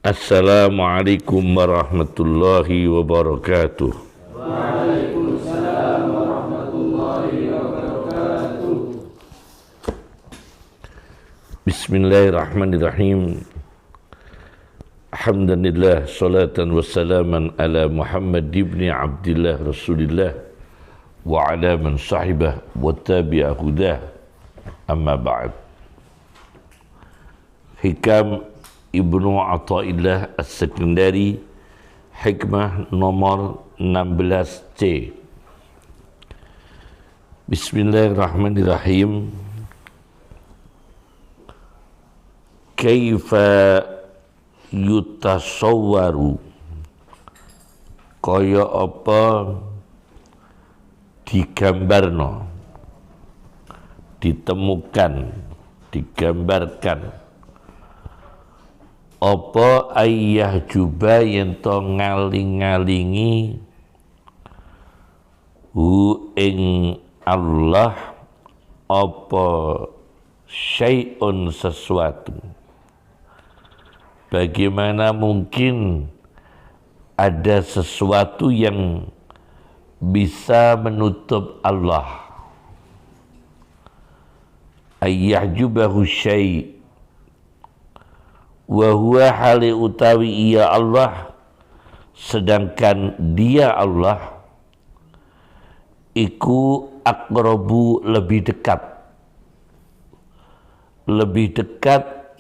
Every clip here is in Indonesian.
Assalamualaikum warahmatullahi wabarakatuh. Waalaikumsalam warahmatullahi wabarakatuh. Bismillahirrahmanirrahim. Alhamdulillah, salatan wassalaman ala Muhammad ibn Abdillah Rasulillah wa ala man sahibah wa tabi'a hudah, amma ba'd. Hikam Ibnu Athaillah As-Sekandari, hikmah nomor 16C. Bismillahirrahmanirrahim. Kaifa yutasawwaru, kaya apa digambarno, ditemukan, digambarkan apa ayah juba yen to ngaling-ngalingi hu ing Allah apa syai'un sesuatu. Bagaimana mungkin ada sesuatu yang bisa menutup Allah? Ayah jubahu syai' wa huwa hali utawi ia Allah, sedangkan dia Allah iku aqrabu lebih dekat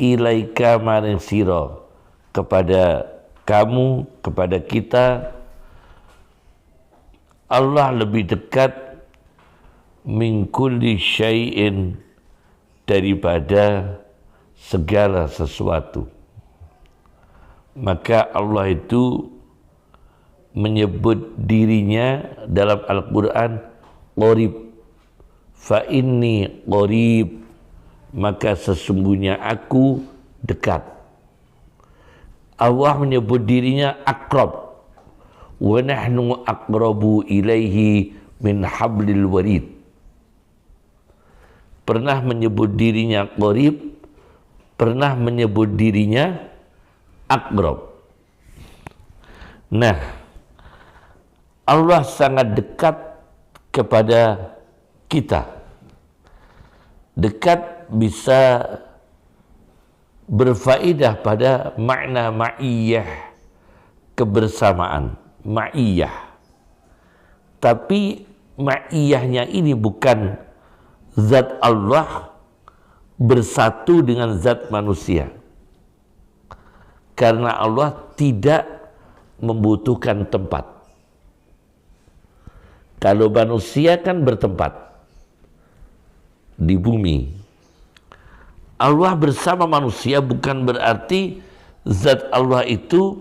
ilaika maring sira, kepada kamu, kepada kita. Allah lebih dekat min kulli syai'in, daripada segala sesuatu. Maka Allah itu menyebut dirinya dalam Al-Quran qarib. Fa inni qarib, maka sesungguhnya aku dekat. Allah menyebut dirinya aqrab. Wa nahnu aqrabu ilaihi min hablil warid. Pernah menyebut dirinya qarib, pernah menyebut dirinya aqrab. Nah, Allah sangat dekat kepada kita. Dekat bisa berfaedah pada makna ma'iyah, kebersamaan, ma'iyah. Tapi ma'iyahnya ini bukan zat Allah bersatu dengan zat manusia. Karena Allah tidak membutuhkan tempat. Kalau manusia kan bertempat di bumi. Allah bersama manusia bukan berarti zat Allah itu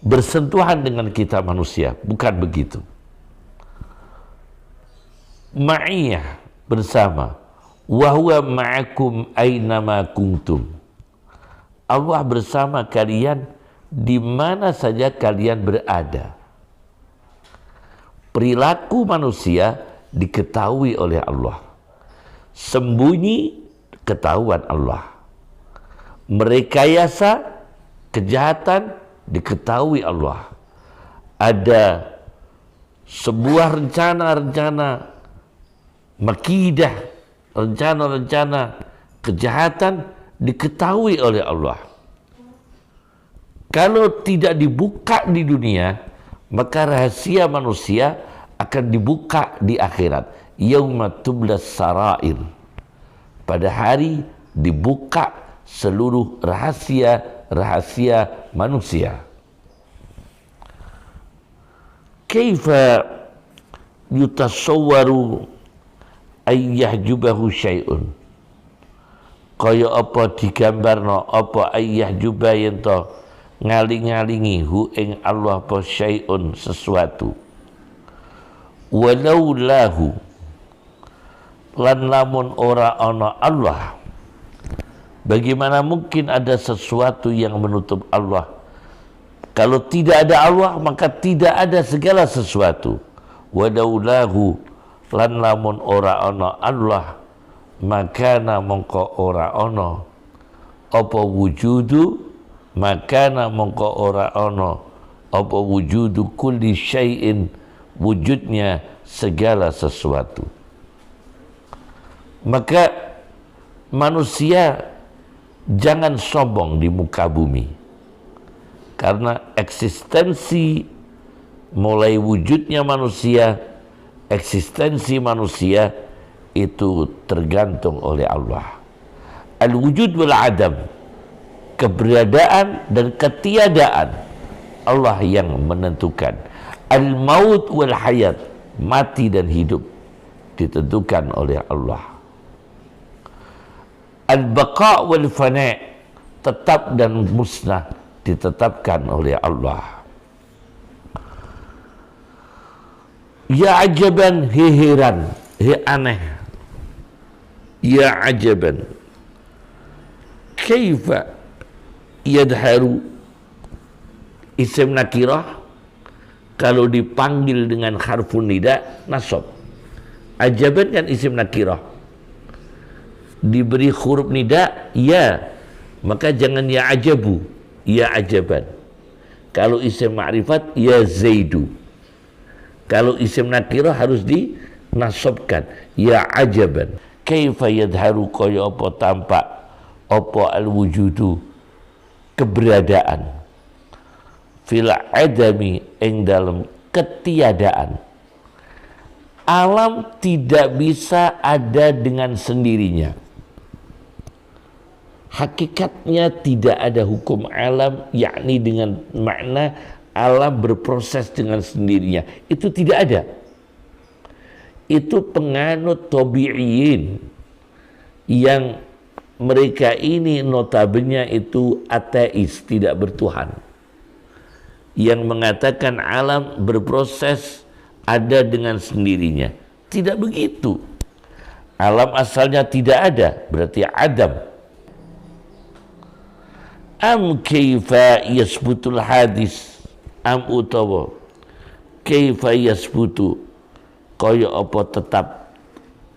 bersentuhan dengan kita manusia. Bukan begitu. Ma'iyah, bersama. Wa huwa ma'akum aynama kuntum. Allah bersama kalian di mana saja kalian berada. Perilaku manusia diketahui oleh Allah. Sembunyi ketahuan Allah. Merekayasa kejahatan diketahui Allah. Ada sebuah rencana-rencana makidah, rencana-rencana kejahatan diketahui oleh Allah. Kalau tidak dibuka di dunia, maka rahasia manusia akan dibuka di akhirat. Yauma tublas sarair. Pada hari dibuka seluruh rahasia-rahasia manusia. Kaifa yutasawwaru ayyahjubahu syai'un, kaya apa digambarno apa ayah juba yen to ngaling-ngalingi hu ing Allah apa syai'un sesuatu. Walau lahu, lan lamun ora ana Allah, bagaimana mungkin ada sesuatu yang menutup Allah? Kalau tidak ada Allah, maka tidak ada segala sesuatu. Walau lahu, lan lamun ora ana Allah, maka na mongko ora ono apa wujudu makana mongko ora ono apa wujudu kulli syai'in, wujudnya segala sesuatu. Maka manusia jangan sombong di muka bumi, karena eksistensi mulai wujudnya manusia, eksistensi manusia itu tergantung oleh Allah. Al-wujud wal adam, keberadaan dan ketiadaan, Allah yang menentukan. Al-maut wal hayat, mati dan hidup ditentukan oleh Allah. Al-baqa wal fana, tetap dan musnah ditetapkan oleh Allah. Ya ajaban, heran, aneh. Ya ajaban, kaifa yadharu, isim nakirah kalau dipanggil dengan harfun nida nasab. Ajaban kan isim nakirah, diberi huruf nida ya, maka jangan ya ajabu, ya ajaban. Kalau isim ma'rifat ya zaidu. Kalau isim nakirah harus dinasabkan, ya ajaban. Kaifa yadharu, kaya apa tampak apa al-wujudu, keberadaan, fil adami, ing dalam ketiadaan. Alam tidak bisa ada dengan sendirinya. Hakikatnya tidak ada hukum alam, yakni dengan makna alam berproses dengan sendirinya. Itu tidak ada. Itu penganut tabi'iyin yang mereka ini notabene itu ateis, tidak bertuhan, yang mengatakan alam berproses ada dengan sendirinya. Tidak begitu. Alam asalnya tidak ada, berarti adam. Am kaifa yasbutul hadis, am utawa kaifa yasbutu, kaya apa tetap,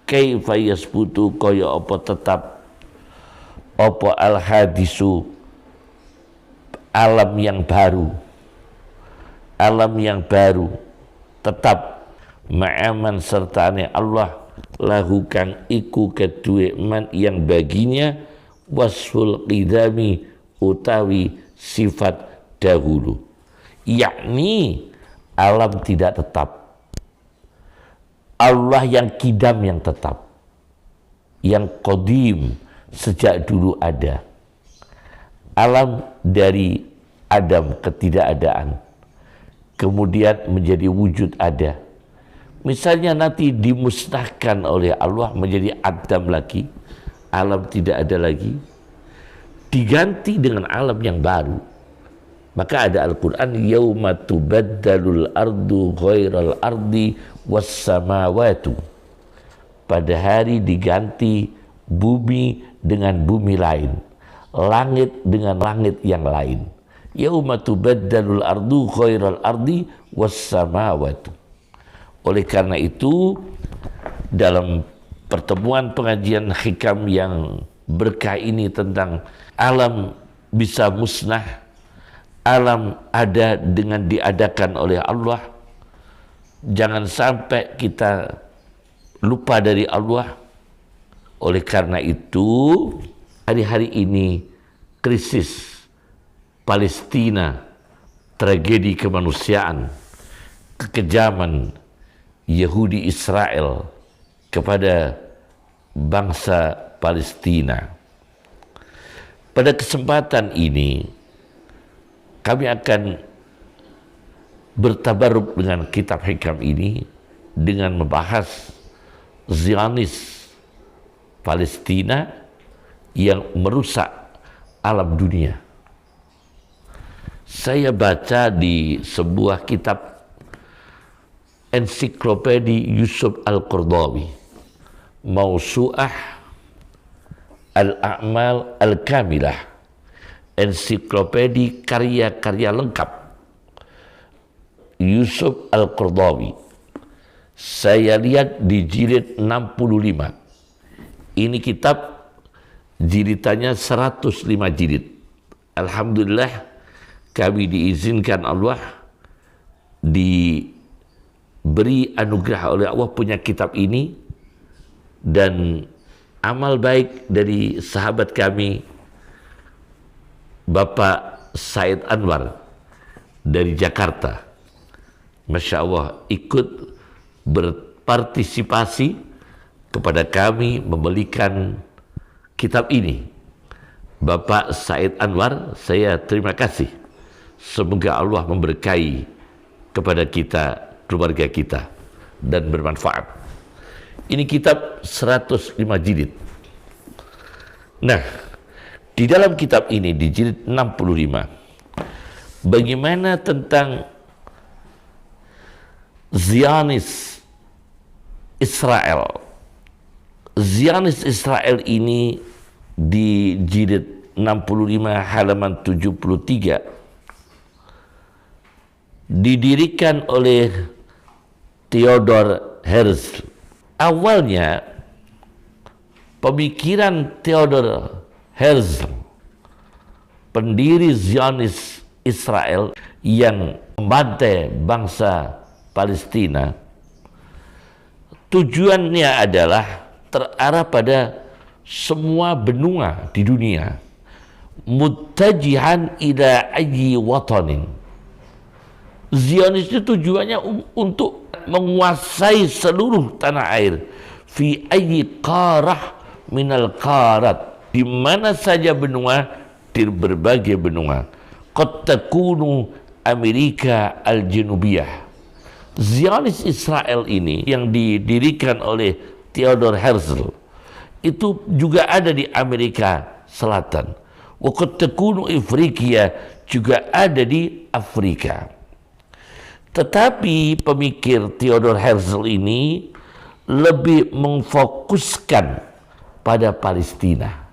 kaifa yasbutu, kaya apa tetap, apa al hadisu, alam yang baru, alam yang baru tetap, ma'aman sertane Allah, lahu kang iku kedue man yang baginya wasful qidami, utawi sifat dahulu, yakni alam tidak tetap. Allah yang kidam yang tetap, yang qadim sejak dulu ada. Alam dari Adam ketidakadaan kemudian menjadi wujud ada. Misalnya nanti dimusnahkan oleh Allah menjadi Adam lagi, alam tidak ada lagi, diganti dengan alam yang baru. Maka ada Al-Quran, yauma tubaddalul ardu ghairal ardi was samawatu, pada hari diganti bumi dengan bumi lain, langit dengan langit yang lain. Yauma tubaddalul ardu ghairal ardi was samawatu. Oleh karena itu, dalam pertemuan pengajian hikam yang berkah ini tentang alam bisa musnah, alam ada dengan diadakan oleh Allah, jangan sampai kita lupa dari Allah. Oleh karena itu, hari-hari ini krisis Palestina, tragedi kemanusiaan, kekejaman Yahudi Israel kepada bangsa Palestina. Pada kesempatan ini kami akan bertabaruk dengan kitab hikam ini dengan membahas Zionis Palestina yang merusak alam dunia. Saya baca di sebuah kitab ensiklopedi Yusuf Al-Qaradawi, Mausu'ah Al-A'mal Al-Kamilah, ensiklopedi karya-karya lengkap Yusuf Al-Qaradawi. Saya lihat di jilid 65. Ini kitab jilidannya 105 jilid. Alhamdulillah kami diizinkan Allah, diberi anugerah oleh Allah punya kitab ini, dan amal baik dari sahabat kami Bapak Said Anwar dari Jakarta, Masya Allah, ikut berpartisipasi kepada kami membelikan kitab ini. Bapak Said Anwar, saya terima kasih. Semoga Allah memberkahi kepada kita, keluarga kita, dan bermanfaat. Ini kitab 105 jilid. Nah, di dalam kitab ini di jilid 65, bagaimana tentang Zionis Israel. Zionis Israel ini di jilid 65 halaman 73 didirikan oleh Theodor Herzl. Awalnya pemikiran Theodor Herzl, pendiri Zionis Israel yang membantai bangsa Palestina, tujuannya adalah terarah pada semua benua di dunia, muttajihan ila ayyi watanin. Zionis itu tujuannya untuk menguasai seluruh tanah air, fi ayyi qarah minal qarat, di mana saja benua, di berbagai benua. Qad takunu Amerika al-Janubiyah. Zionis Israel ini yang didirikan oleh Theodor Herzl itu juga ada di Amerika Selatan. Wa qad takunu Afrika, juga ada di Afrika. Tetapi pemikir Theodor Herzl ini lebih memfokuskan pada Palestina,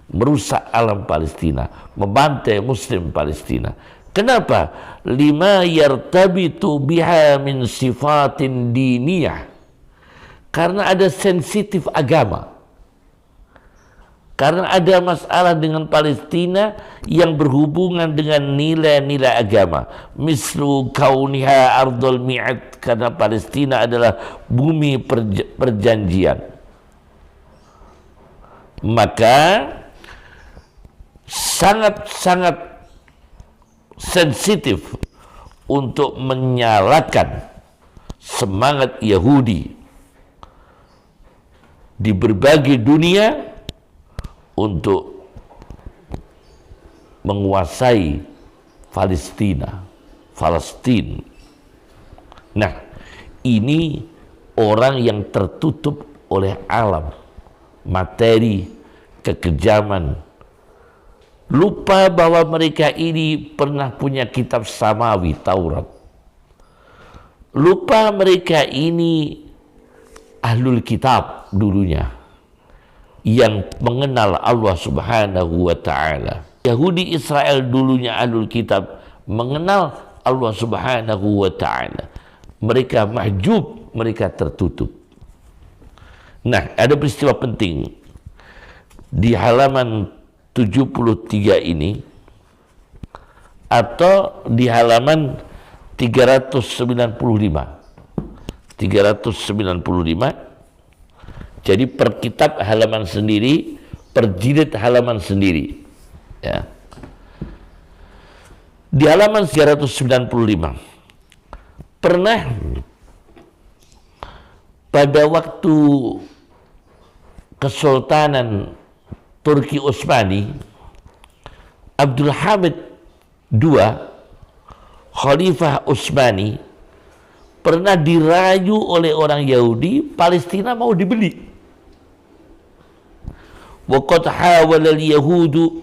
merusak alam Palestina, membantai Muslim Palestina. Kenapa? Lima yartabitu biha min sifatin diniyah. Karena ada sensitif agama. Karena ada masalah dengan Palestina yang berhubungan dengan nilai-nilai agama. Mislu kauniha ardul mi'ad, karena Palestina adalah bumi perjanjian. Maka sangat-sangat sensitif untuk menyalakan semangat Yahudi di berbagai dunia untuk menguasai Palestina. Nah, ini orang yang tertutup oleh alam, materi, kekejaman. Lupa bahwa mereka ini pernah punya kitab samawi, Taurat. Lupa mereka ini ahlul kitab dulunya, yang mengenal Allah Subhanahu wa ta'ala. Yahudi Israel dulunya ahlul kitab, mengenal Allah Subhanahu wa ta'ala. Mereka mahjub, mereka tertutup. Nah, ada peristiwa penting di halaman 73 ini, atau di halaman 395. Jadi per kitab halaman sendiri, per jilid halaman sendiri, ya. Di halaman 395 pernah pada waktu Kesultanan Turki Utsmani, Abdul Hamid II, Khalifah Utsmani, pernah dirayu oleh orang Yahudi, Palestina mau dibeli. Wa qad hawala al-yahudu,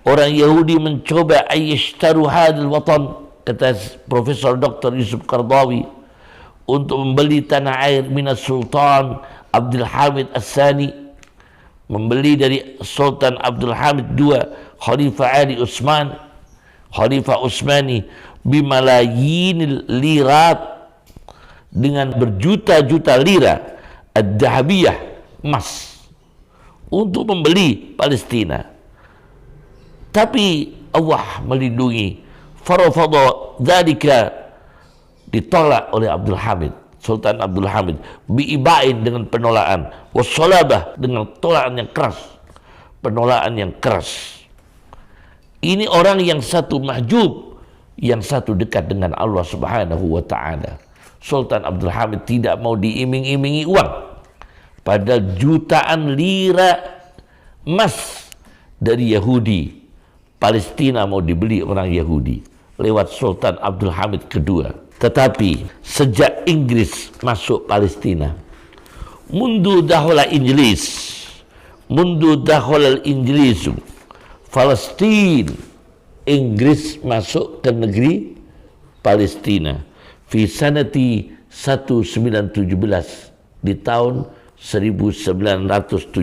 orang Yahudi mencoba ayyashtaru hadal watan, kata Profesor Dr. Yusuf Qardawi, untuk membeli tanah air minas Sultan Abdul Hamid As-Sani, membeli dari Sultan Abdul Hamid II, Khalifah Ali Utsman, Khalifah Utsmani, bimalayinil lirat, dengan berjuta-juta lira, ad-dahabiyah, emas, untuk membeli Palestina. Tapi Allah melindungi. Farafadha dzalika, ditolak oleh Abdul Hamid, Sultan Abdul Hamid, bi'ibain dengan penolakan, wassalabah dengan tolakan yang keras, penolakan yang keras. Ini orang yang satu mahjub, yang satu dekat dengan Allah Subhanahu wa ta'ala. Sultan Abdul Hamid tidak mau diiming-imingi uang, padahal jutaan lira emas dari Yahudi Palestina mau dibeli orang Yahudi lewat Sultan Abdul Hamid kedua. Tetapi sejak Inggris masuk Palestina, mundu dakhala Inggrisu Palestina, Inggris masuk ke negeri Palestina fi sanati 1917, di tahun 1917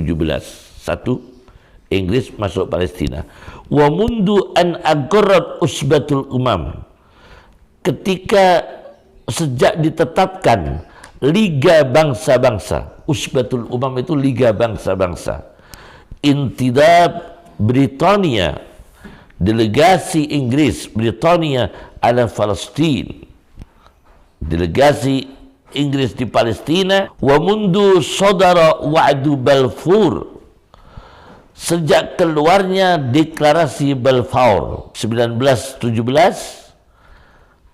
Inggris masuk Palestina. Wa mundu an agharat usbatul umam, ketika sejak ditetapkan Liga Bangsa-Bangsa. Usbatul umam itu Liga Bangsa-Bangsa. Intidab Britania, delegasi Inggris Britania ala Palestina, delegasi Inggris di Palestina. Wa mundu sadara wa'du Balfour, sejak keluarnya deklarasi Balfour 1917,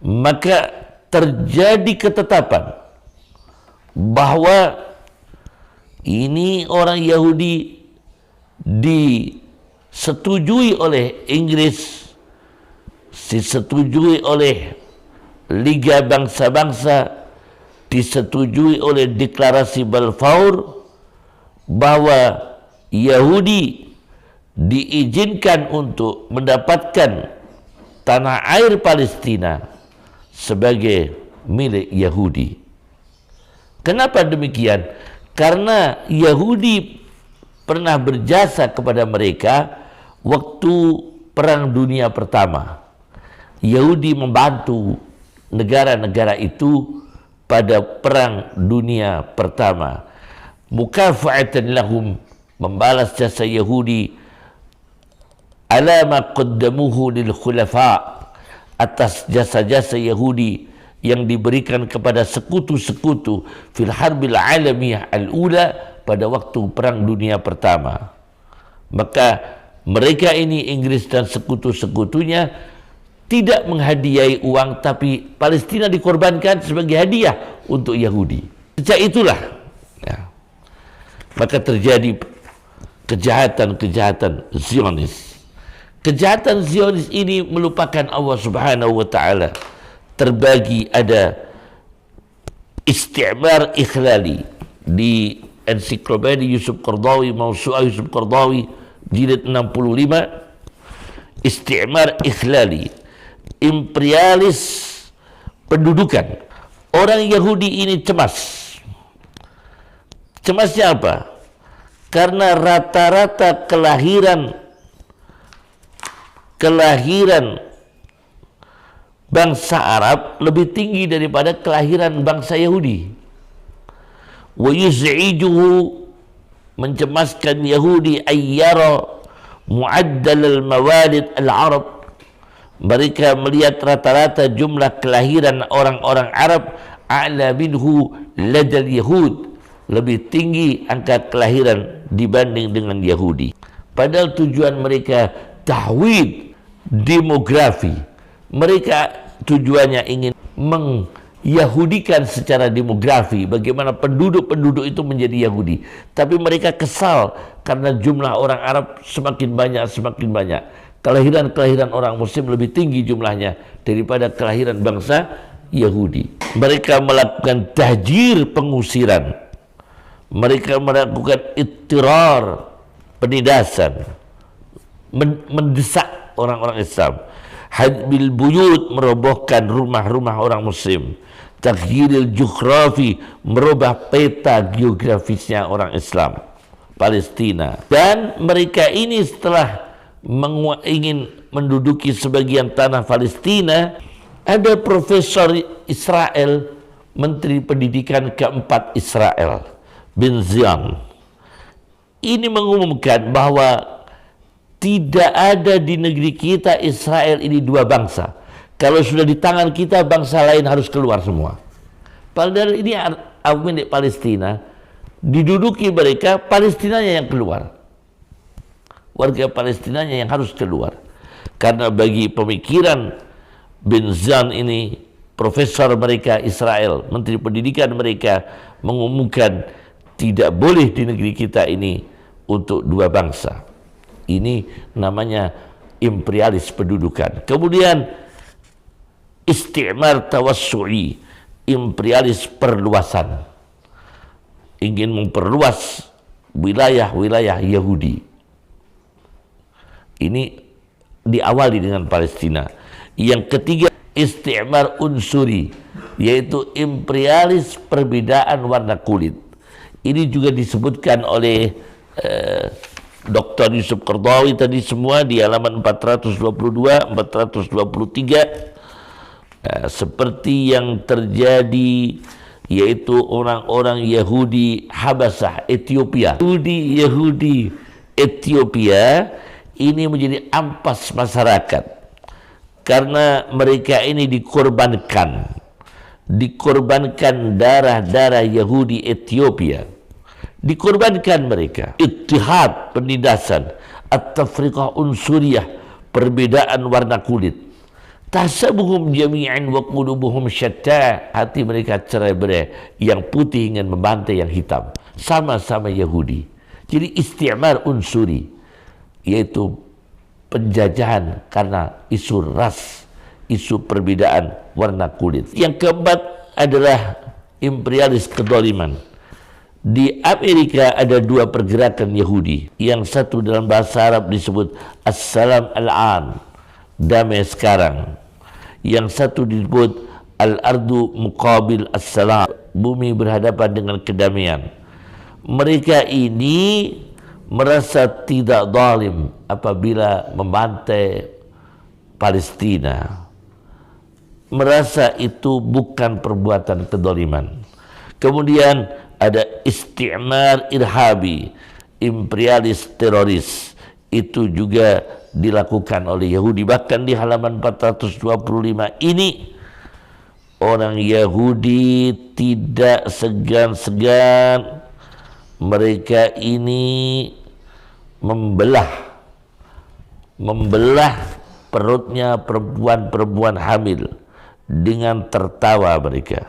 maka terjadi ketetapan bahwa ini orang Yahudi disetujui oleh Inggris, disetujui oleh Liga Bangsa-Bangsa, disetujui oleh deklarasi Balfour, bahwa Yahudi diizinkan untuk mendapatkan tanah air Palestina sebagai milik Yahudi. Kenapa demikian? Karena Yahudi pernah berjasa kepada mereka waktu Perang Dunia Pertama. Yahudi membantu negara-negara itu pada Perang Dunia Pertama. Mukafa'atan lahum, membalas jasa Yahudi ala ma qaddamuhu lil khulafa, atas jasa-jasa Yahudi yang diberikan kepada sekutu-sekutu fil harbil alamiyah al-ula, pada waktu Perang Dunia Pertama. Maka mereka ini, Inggris dan sekutu-sekutunya, tidak menghadiahi uang, tapi Palestina dikorbankan sebagai hadiah untuk Yahudi. Sejak itulah ya, maka terjadi kejahatan-kejahatan Zionis. Kejahatan Zionis ini melupakan Allah Subhanahu wa ta'ala. Terbagi ada istimar ikhlali di ensiklopedia Yusuf Qaradawi, Mausu'ah Yusuf Qaradawi jilid 65. Istimar ikhlali, imperialis pendudukan. Orang Yahudi ini cemas. Cemasnya apa? Karena rata-rata kelahiran bangsa Arab lebih tinggi daripada kelahiran bangsa Yahudi. Wa yuz'ijuhu, mencemaskan Yahudi, ayyara mu'addal al-mawalid al-Arab, mereka melihat rata-rata jumlah kelahiran orang-orang Arab a'la minhu ladal Yahud, lebih tinggi angka kelahiran dibanding dengan Yahudi. Padahal tujuan mereka tahwid demografi. Mereka tujuannya ingin mengyahudikan secara demografi, bagaimana penduduk-penduduk itu menjadi Yahudi. Tapi mereka kesal karena jumlah orang Arab semakin banyak. Kelahiran-kelahiran orang Muslim lebih tinggi jumlahnya daripada kelahiran bangsa Yahudi. Mereka melakukan tahjir, pengusiran. Mereka melakukan ittirar, penindasan, mendesak orang-orang Islam. Hadbil buyut, merobohkan rumah-rumah orang Muslim. Taghyiril jughrafi, merubah peta geografisnya orang Islam Palestina. Dan mereka ini setelah ingin menduduki sebagian tanah Palestina, ada Profesor Israel, Menteri Pendidikan keempat Israel, bin Zion, ini mengumumkan bahwa tidak ada di negeri kita Israel ini dua bangsa. Kalau sudah di tangan kita, bangsa lain harus keluar semua. Padahal ini milik Palestina, diduduki mereka, Palestinanya yang keluar. Warga Palestinanya yang harus keluar. Karena bagi pemikiran bin Zan ini, profesor mereka Israel, menteri pendidikan mereka, mengumumkan tidak boleh di negeri kita ini untuk dua bangsa. Ini namanya imperialis pendudukan. Kemudian istimar tawassu'i, imperialis perluasan, ingin memperluas wilayah-wilayah Yahudi. Ini diawali dengan Palestina. Yang ketiga, istimar unsuri, yaitu imperialis perbedaan warna kulit. Ini juga disebutkan oleh Dr. Yusuf Qaradawi tadi semua di halaman 422, 423. Seperti yang terjadi yaitu orang-orang Yahudi Habasah, Ethiopia. Yahudi Ethiopia ini menjadi ampas masyarakat karena mereka ini dikorbankan darah-darah Yahudi Ethiopia, dikorbankan mereka. Ittihad, penindasan, at-tafriqah unsuriyah, perbedaan warna kulit. Tahsabuhum jami'an wa qulubuhum syatta, hati mereka cerai-berai, yang putih ingin membantai yang hitam, sama-sama Yahudi. Jadi istimar unsuri, yaitu penjajahan karena isu ras, isu perbedaan warna kulit. Yang keempat adalah imperialis kedoliman. Di Amerika ada dua pergerakan Yahudi. Yang satu dalam bahasa Arab disebut As-Salam Al-An, damai sekarang. Yang satu disebut Al-Ardu Muqabil As-Salam, bumi berhadapan dengan kedamaian. Mereka ini merasa tidak zalim apabila membantai Palestina, merasa itu bukan perbuatan kedoliman. Kemudian ada istimar irhabi, imperialis teroris, itu juga dilakukan oleh Yahudi. Bahkan di halaman 425 ini orang Yahudi tidak segan-segan, mereka ini membelah perutnya perempuan-perempuan hamil dengan tertawa mereka,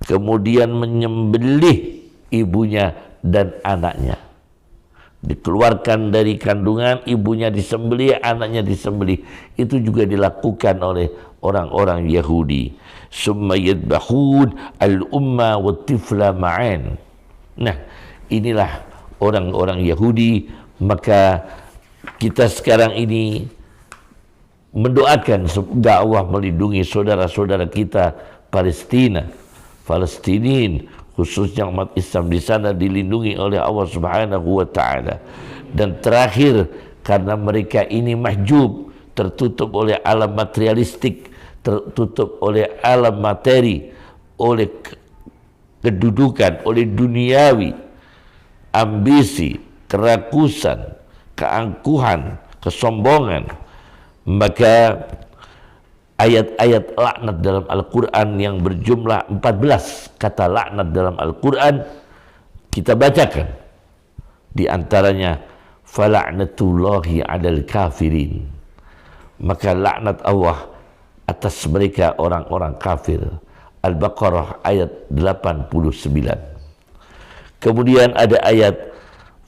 kemudian menyembelih ibunya dan anaknya. Dikeluarkan dari kandungan, ibunya disembelih, anaknya disembelih. Itu juga dilakukan oleh orang-orang Yahudi. Summa yadbahun al-umma wa tifla ma'an. Nah, inilah orang-orang Yahudi. Maka kita sekarang ini mendoakan semoga Allah melindungi saudara-saudara kita Palestinin, khususnya umat Islam di sana dilindungi oleh Allah Subhanahu wa taala. Dan terakhir, karena mereka ini mahjub, tertutup oleh alam materialistik, tertutup oleh alam materi, oleh kedudukan, oleh duniawi, ambisi, kerakusan, keangkuhan, kesombongan, maka ayat-ayat laknat dalam Al-Quran yang berjumlah 14 kata laknat dalam Al-Quran kita bacakan. Di antaranya fala'natullahi 'alal kafirin, maka laknat Allah atas mereka orang-orang kafir. Al-Baqarah ayat 89. Kemudian ada ayat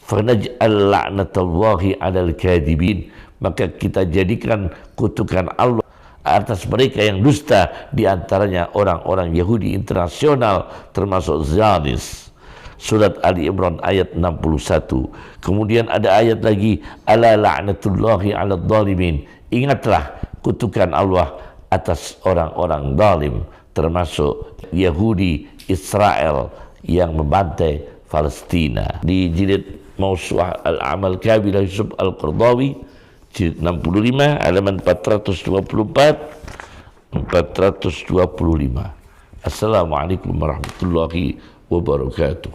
fanaj'al la'natallahi 'alal kadhibin, maka kita jadikan kutukan Allah atas mereka yang dusta, di antaranya orang-orang Yahudi internasional termasuk Zionis. Surat Ali Imran ayat 61. Kemudian ada ayat lagi, ala la'natullahi 'alal zalimin, ingatlah kutukan Allah atas orang-orang zalim, termasuk Yahudi Israel yang membantai Palestina. Di jilid Mausu'ah Al-Amal Kabilah Yusuf Al-Qaradawi jilid 65 halaman 424 425. Assalamualaikum warahmatullahi wabarakatuh.